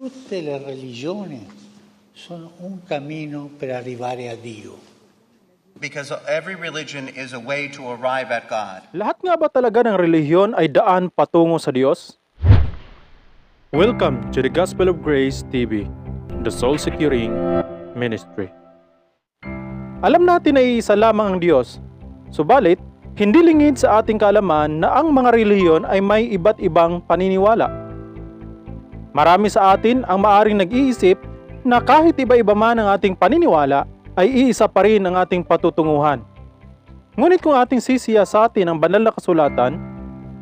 Tutte le religioni sono un cammino per arrivare a Dio. Because every religion is a way to arrive at God. Lahat nga ba talaga ng relihiyon ay daan patungo sa Diyos? Welcome to the Gospel of Grace TV, the Soul Securing Ministry. Alam natin na iisa lamang ang Diyos, subalit hindi lingid sa ating kaalaman na ang mga relihiyon ay may iba't ibang paniniwala. Marami sa atin ang maaring nag-iisip na kahit iba-iba man ang ating paniniwala, ay iisa pa rin ang ating patutunguhan. Ngunit kung ating sisiyasatin ang banal na kasulatan,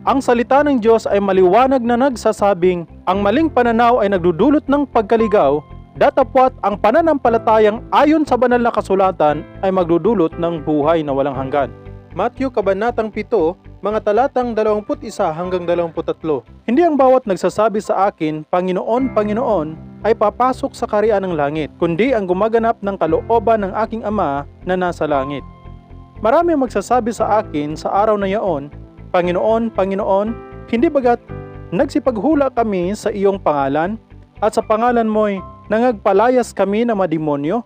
ang salita ng Diyos ay maliwanag na nagsasabing ang maling pananaw ay nagdudulot ng pagkaligaw, datapwat ang pananampalatayang ayon sa banal na kasulatan ay magdudulot ng buhay na walang hanggan. Matthew Kabanatang 7, mga talatang 21 hanggang 23. Hindi ang bawat nagsasabi sa akin, Panginoon, Panginoon, ay papasok sa kaharian ng langit, kundi ang gumaganap ng kalooban ng aking Ama na nasa langit. Marami ang magsasabi sa akin sa araw na iyon, Panginoon, Panginoon, hindi bagat nagsipaghula kami sa iyong pangalan, at sa pangalan mo'y nangagpalayas kami ng mga demonyo,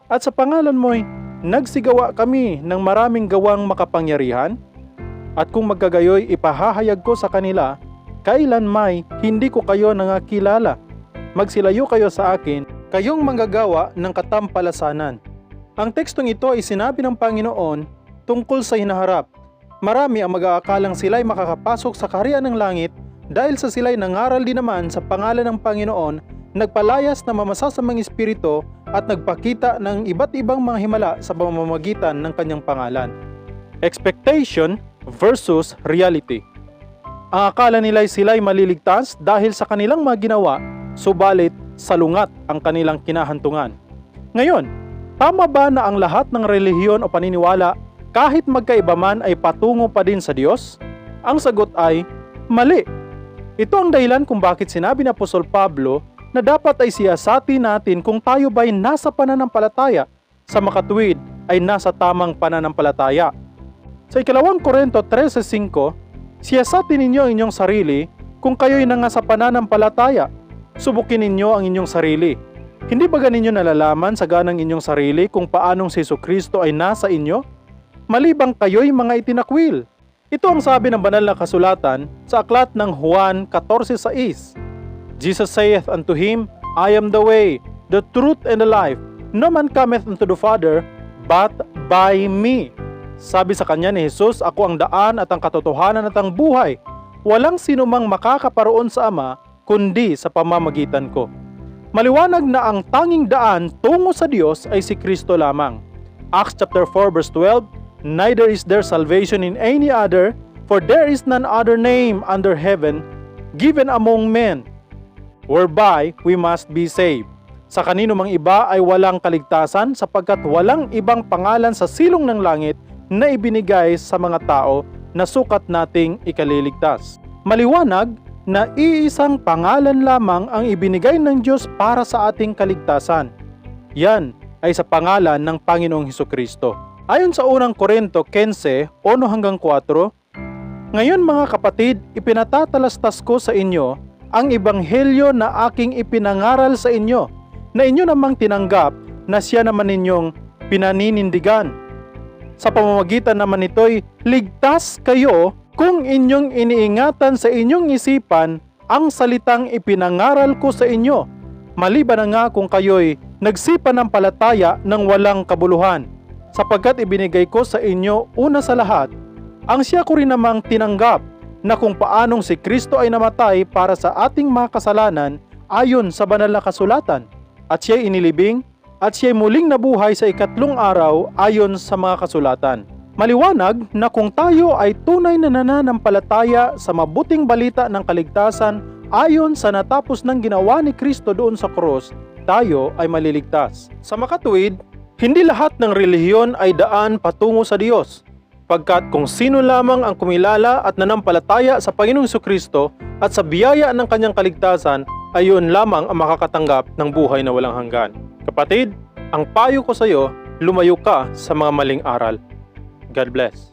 at sa pangalan mo'y nagsigawa kami ng maraming gawang makapangyarihan? At kung magkagayoy ipahahayag ko sa kanila, kailan may hindi ko kayo nangakilala. Magsilayo kayo sa akin, kayong manggagawa ng katampalasanan. Ang tekstong ito ay sinabi ng Panginoon tungkol sa hinaharap. Marami ang mag-aakalang sila'y makakapasok sa kaharian ng langit dahil sa sila'y nangaral din naman sa pangalan ng Panginoon, nagpalayas ng mamasasamang espiritu at nagpakita ng iba't ibang mga himala sa pamamagitan ng kanyang pangalan. Expectation versus reality. Ang akala nila'y sila'y maliligtas dahil sa kanilang mga ginawa, subalit salungat ang kanilang kinahantungan. Ngayon, tama ba na ang lahat ng relihiyon o paniniwala kahit magkaiba man ay patungo pa din sa Diyos? Ang sagot ay mali. Ito ang dahilan kung bakit sinabi ni Apostol Pablo na dapat ay siyasatin natin kung tayo ba'y nasa pananampalataya, sa makatuwid ay nasa tamang pananampalataya. Sa 2 Korinto 13:5, siyasatin ninyo ang inyong sarili kung kayo'y nasa pananampalataya. Subukin ninyo ang inyong sarili. Hindi ba ganinyo nalalaman sa ganang inyong sarili kung paanong si Jesucristo ay nasa inyo? Malibang kayo'y mga itinakwil. Ito ang sabi ng banal na kasulatan sa aklat ng Juan 14:6. Jesus saith unto him, I am the way, the truth, and the life. No man cometh unto the Father, but by me. Sabi sa kanya ni Jesus, ako ang daan at ang katotohanan at ang buhay. Walang sinumang makakaparoon sa Ama, kundi sa pamamagitan ko. Maliwanag na ang tanging daan tungo sa Diyos ay si Kristo lamang. Acts chapter 4 verse 12, neither is there salvation in any other, for there is none other name under heaven given among men, whereby we must be saved. Sa kanino mang iba ay walang kaligtasan sapagkat walang ibang pangalan sa silong ng langit na ibinigay sa mga tao na sukat nating ikaliligtas. Maliwanag na iisang pangalan lamang ang ibinigay ng Diyos para sa ating kaligtasan. Yan ay sa pangalan ng Panginoong Hesukristo. Ayon sa unang Korinto 15:1 hanggang 4, ngayon mga kapatid, ipinatatalastas ko sa inyo ang ebanghelyo na aking ipinangaral sa inyo, na inyo namang tinanggap na siya naman ninyong pinaninindigan. Sa pamamagitan naman nito'y ligtas kayo kung inyong iniingatan sa inyong isipan ang salitang ipinangaral ko sa inyo, maliban na nga kung kayo'y nagsipanampalataya ng walang kabuluhan, sapagkat ibinigay ko sa inyo una sa lahat, ang siya ko rin namang tinanggap, na kung paanong si Kristo ay namatay para sa ating mga kasalanan ayon sa banal na kasulatan, at siya'y inilibing, at siya'y muling nabuhay sa ikatlong araw ayon sa mga kasulatan. Maliwanag na kung tayo ay tunay na nananampalataya sa mabuting balita ng kaligtasan ayon sa natapos ng ginawa ni Kristo doon sa krus, tayo ay maliligtas. Sa makatuwid, hindi lahat ng relihiyon ay daan patungo sa Diyos, pagkat kung sino lamang ang kumilala at nanampalataya sa Panginoong Jesucristo at sa biyaya ng kanyang kaligtasan, ay yun lamang ang makakatanggap ng buhay na walang hanggan. Kapatid, ang payo ko sa iyo, lumayo ka sa mga maling aral. God bless.